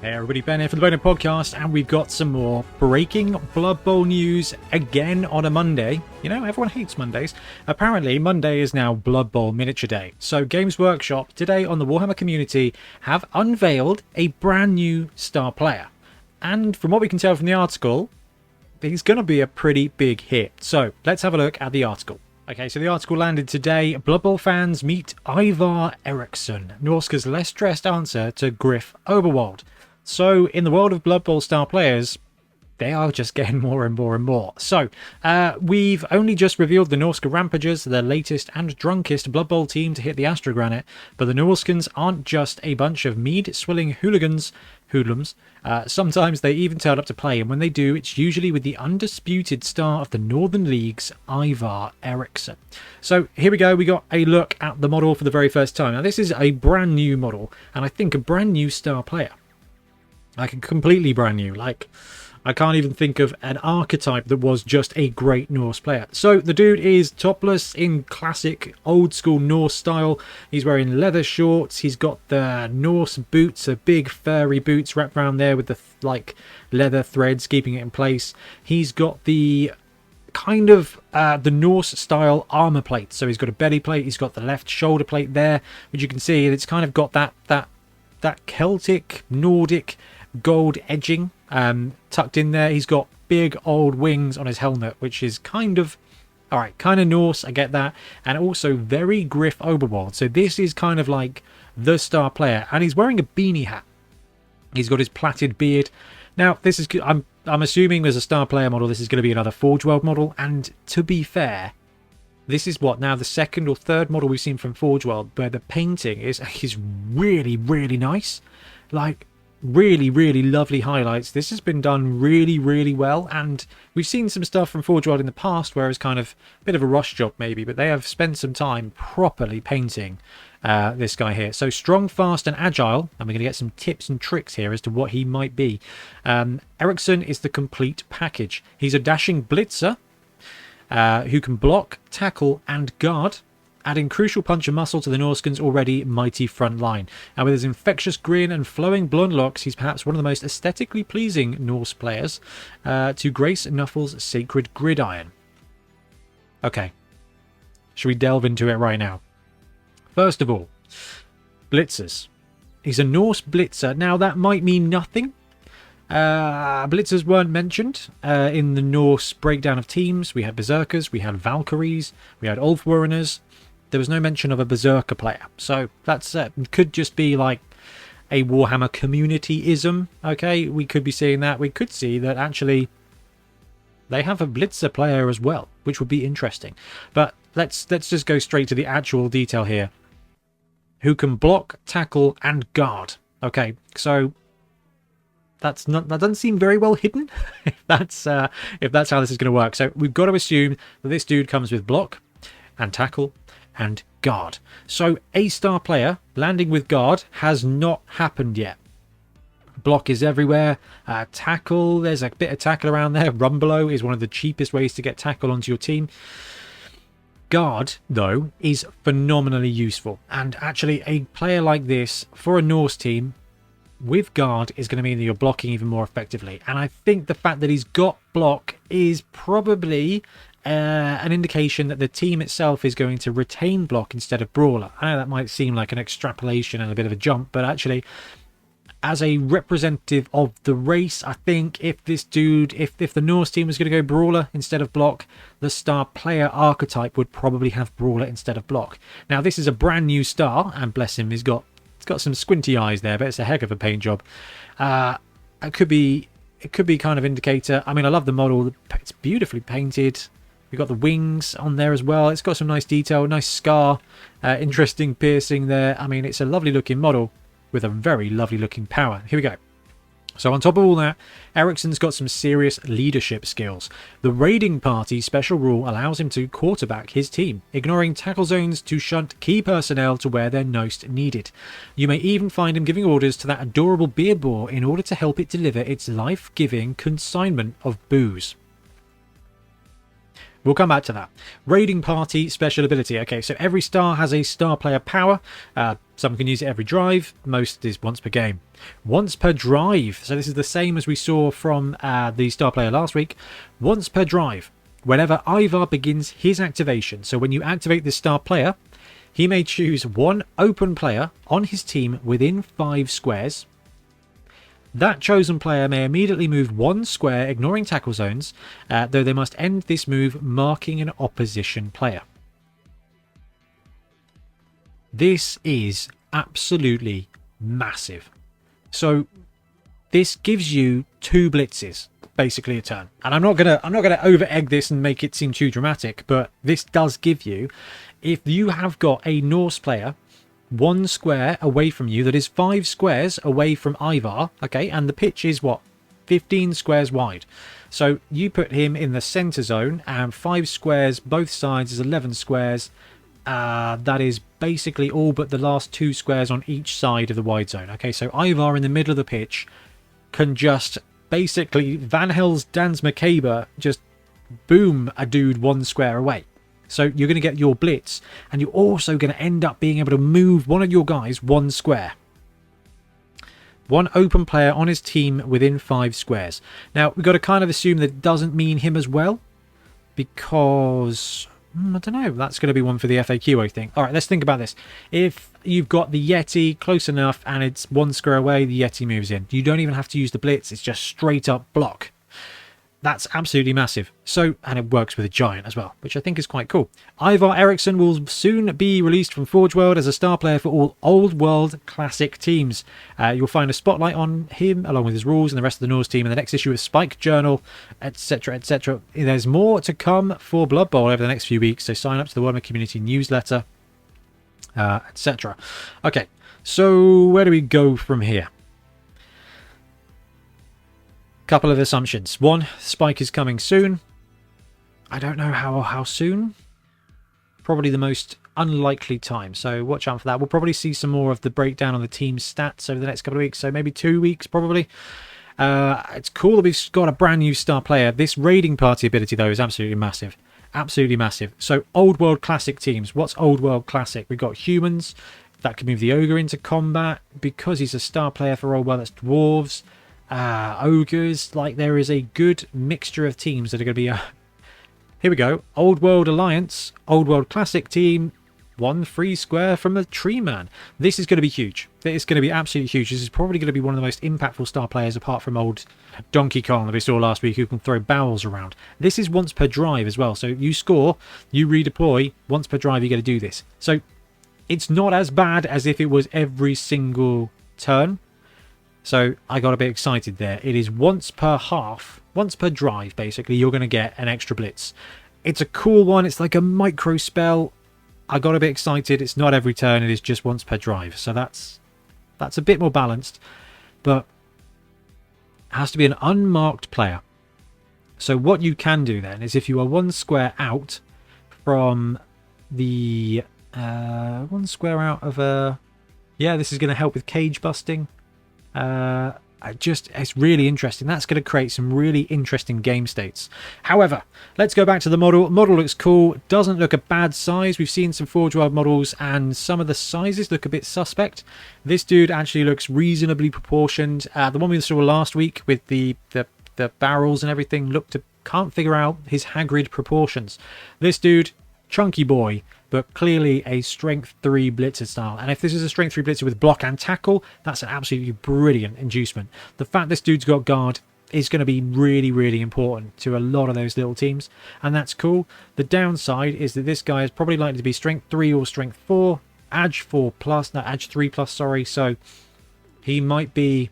Hey everybody, Ben here for the Bonehead podcast, and we've got some more breaking Blood Bowl news again on a Monday. You know, everyone hates Mondays. Apparently, Monday is now Blood Bowl Miniature Day. So Games Workshop today on the Warhammer community have unveiled a brand new star player. And from what we can tell from the article, he's going to be a pretty big hit. So let's have a look at the article. Okay, so the article landed today. Blood Bowl fans meet Ivar Eriksson, Norska's less dressed answer to Griff Oberwald. So, in the world of Blood Bowl star players, they are just getting more and more and more. So, we've only just revealed the Norska Rampagers, the latest and drunkest Blood Bowl team to hit the Astrogranite, but the Norskans aren't just a bunch of mead-swilling hoodlums. Sometimes they even turn up to play, and when they do, it's usually with the undisputed star of the Northern Leagues, Ivar Eriksson. So here we go, we got a look at the model for the very first time. Now this is a brand new model, and I think a brand new star player. Like a completely brand new, like I can't even think of an archetype that was just a great Norse player. So the dude is topless in classic old school Norse style. He's wearing leather shorts. He's got the Norse boots, the big furry boots wrapped around there with the like leather threads keeping it in place. He's got the kind of the Norse style armor plate. So he's got a belly plate. He's got the left shoulder plate there, which you can see it's kind of got that Celtic Nordic gold edging tucked in there. He's got big old wings on his helmet, which is kind of Norse, I get that, and also very Griff Oberwald. So this is kind of like the star player, and he's wearing a beanie hat. He's got his plaited beard. Now this is I'm assuming as a star player model this is going to be another Forge World model, and to be fair, this is what, now the second or third model we've seen from Forge World where the painting is really, really nice. Like, really, really lovely highlights. This has been done really, really well, and we've seen some stuff from Forge World in the past where it's kind of a bit of a rush job maybe, but they have spent some time properly painting this guy here. So strong, fast and agile, and we're going to get some tips and tricks here as to what he might be. Eriksson is the complete package. He's a dashing blitzer who can block, tackle and guard, adding crucial punch and muscle to the Norskans' already mighty front line. And with his infectious grin and flowing blonde locks, he's perhaps one of the most aesthetically pleasing Norse players to grace Nuffle's sacred gridiron. Okay, should we delve into it right now? First of all, blitzers. He's a Norse blitzer. Now that might mean nothing. Blitzers weren't mentioned in the Norse breakdown of teams. We had Berserkers, we had Valkyries, we had Ulfwereners. There was no mention of a Berserker player. So that's could just be like a Warhammer community-ism. Okay, we could be seeing that. We could see that actually they have a Blitzer player as well, which would be interesting. But let's just go straight to the actual detail here. Who can block, tackle, and guard. Okay, so that doesn't seem very well hidden. if that's how this is going to work. So we've got to assume that this dude comes with block and tackle and guard. So a star player landing with guard has not happened yet. Block is everywhere. Tackle, there's a bit of tackle around there. Rumbelow is one of the cheapest ways to get tackle onto your team. Guard, though, is phenomenally useful. And actually, a player like this for a Norse team with guard is going to mean that you're blocking even more effectively. And I think the fact that he's got block is probably an indication that the team itself is going to retain block instead of brawler. I know that might seem like an extrapolation and a bit of a jump, but actually, as a representative of the race, I think if this dude, if the Norse team was going to go brawler instead of block, the star player archetype would probably have brawler instead of block. Now, this is a brand new star, and bless him, he's got some squinty eyes there, but it's a heck of a paint job. It could be kind of indicator. I mean, I love the model. It's beautifully painted. We've got the wings on there as well. It's got some nice detail, nice scar, interesting piercing there. I mean, it's a lovely looking model with a very lovely looking power. Here we go. So on top of all that, Eriksson's got some serious leadership skills. The raiding party special rule allows him to quarterback his team, ignoring tackle zones to shunt key personnel to where they're most needed. You may even find him giving orders to that adorable beer boar in order to help it deliver its life-giving consignment of booze. We'll come back to that. Raiding Party special ability. Okay, so every star has a star player power. Some can use it every drive. Most is once per game. Once per drive. So this is the same as we saw from the star player last week. Once per drive. Whenever Ivar begins his activation. So when you activate this star player, he may choose one open player on his team within 5 squares. That chosen player may immediately move 1 square, ignoring tackle zones, though they must end this move marking an opposition player. This is absolutely massive. So this gives you 2 blitzes, basically a turn. And I'm not gonna over egg this and make it seem too dramatic, but this does give you, if you have got a Norse player 1 square away from you, that is 5 squares away from Ivar, okay, and the pitch is what, 15 squares wide. So you put him in the center zone, and 5 squares both sides is 11 squares. That is basically all but the last 2 squares on each side of the wide zone. Okay, so Ivar in the middle of the pitch can just basically Van Hel's Dance Macabre, just boom a dude 1 square away. So you're going to get your blitz, and you're also going to end up being able to move one of your guys 1 square. 1 open player on his team within 5 squares. Now, we've got to kind of assume that it doesn't mean him as well, because I don't know, that's going to be one for the FAQ, I think. All right, let's think about this. If you've got the Yeti close enough and it's 1 square away, the Yeti moves in. You don't even have to use the blitz, it's just straight up block. That's absolutely massive. So, and it works with a giant as well, which I think is quite cool. Ivar Eriksson will soon be released from Forge World as a star player for all Old World Classic teams. You'll find a spotlight on him along with his rules and the rest of the Norse team in the next issue of Spike Journal, etc, etc. There's more to come for Blood Bowl over the next few weeks, so sign up to the Warhammer Community newsletter, etc. Okay, so where do we go from here? Couple of assumptions. 1, Spike is coming soon. I don't know how soon. Probably the most unlikely time, so watch out for that. We'll probably see some more of the breakdown on the team's stats over the next couple of weeks, so maybe 2 weeks probably. It's cool that we've got a brand new star player. This raiding party ability though is absolutely massive. Absolutely massive. So Old World Classic teams. What's Old World Classic? We've got humans that can move the ogre into combat. Because he's a star player for Old World, that's dwarves, ogres. Like, there is a good mixture of teams that are going to be here we go. Old World Alliance, Old World Classic team, 1 free square from the Tree Man. This is going to be huge. It's going to be absolutely huge. This is probably going to be one of the most impactful star players apart from old Donkey Kong that we saw last week, who can throw barrels around. This is once per drive as well. So you score, you redeploy, once per drive you get to do this. So it's not as bad as if it was every single turn. So I got a bit excited there. It is once per half, once per drive, basically, you're going to get an extra blitz. It's a cool one. It's like a micro spell. I got a bit excited. It's not every turn. It is just once per drive. So that's a bit more balanced. But it has to be an unmarked player. So what you can do then is if you are 1 square out from the... 1 square out of a... Yeah, this is going to help with cage busting. It's really interesting. That's going to create some really interesting game states. However, let's go back to the model. Model looks cool. Doesn't look a bad size. We've seen some Forge World models and some of the sizes look a bit suspect. This dude actually looks reasonably proportioned. The one we saw last week with the barrels and everything can't figure out his Hagrid proportions. This dude, chunky boy, but clearly a strength 3 blitzer style. And if this is a strength 3 blitzer with block and tackle, that's an absolutely brilliant inducement. The fact this dude's got guard is going to be really, really important to a lot of those little teams, and that's cool. The downside is that this guy is probably likely to be strength 3 or strength 4, edge 4 plus, no, edge 3 plus, sorry. So he might be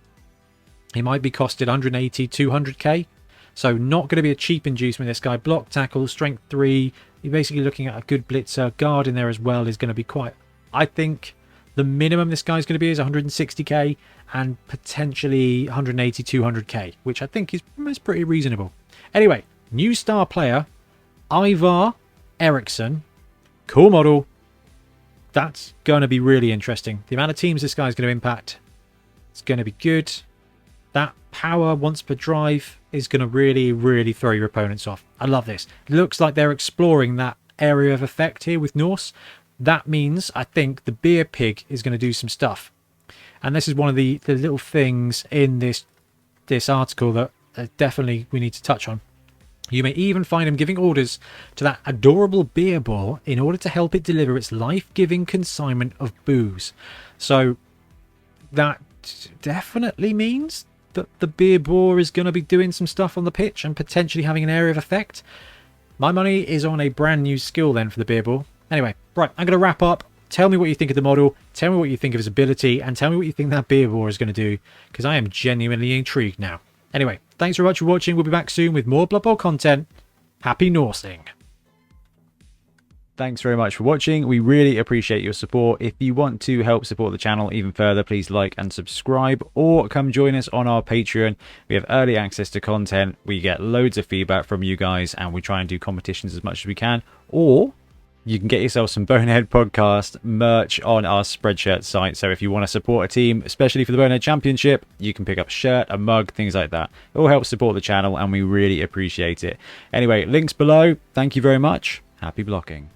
costed 180, 200k. So not going to be a cheap inducement. This guy, block, tackle, strength 3. You're basically looking at a good blitzer. Guard in there as well is going to be quite... I think the minimum this guy's going to be is 160k and potentially 180, 200k, which I think is pretty reasonable. Anyway, new star player, Ivar Eriksson. Cool model. That's going to be really interesting. The amount of teams this guy's going to impact, it's going to be good. That power once per drive is going to really throw your opponents off. I love this. It looks like they're exploring that area of effect here with Norse. That means I think the beer pig is going to do some stuff. And this is one of the little things in this article that definitely we need to touch on. You may even find him giving orders to that adorable beer boar in order to help it deliver its life-giving consignment of booze. So that definitely means that the beer boar is going to be doing some stuff on the pitch and potentially having an area of effect. My money is on a brand new skill then for the beer boar. Anyway, right, I'm going to wrap up. Tell me what you think of the model, tell me what you think of his ability, and tell me what you think that beer boar is going to do, because I am genuinely intrigued now. Anyway, thanks very much for watching. We'll be back soon with more Blood Bowl content. Happy Norsing. Thanks very much for watching. We really appreciate your support. If you want to help support the channel even further, please like and subscribe, or come join us on our Patreon. We have early access to content. We get loads of feedback from you guys, and we try and do competitions as much as we can. Or you can get yourself some Bonehead podcast merch on our Spreadshirt site. So if you want to support a team, especially for the Bonehead Championship, you can pick up a shirt, a mug, things like that. It all helps support the channel, and we really appreciate it. Anyway, links below. Thank you very much. Happy blocking.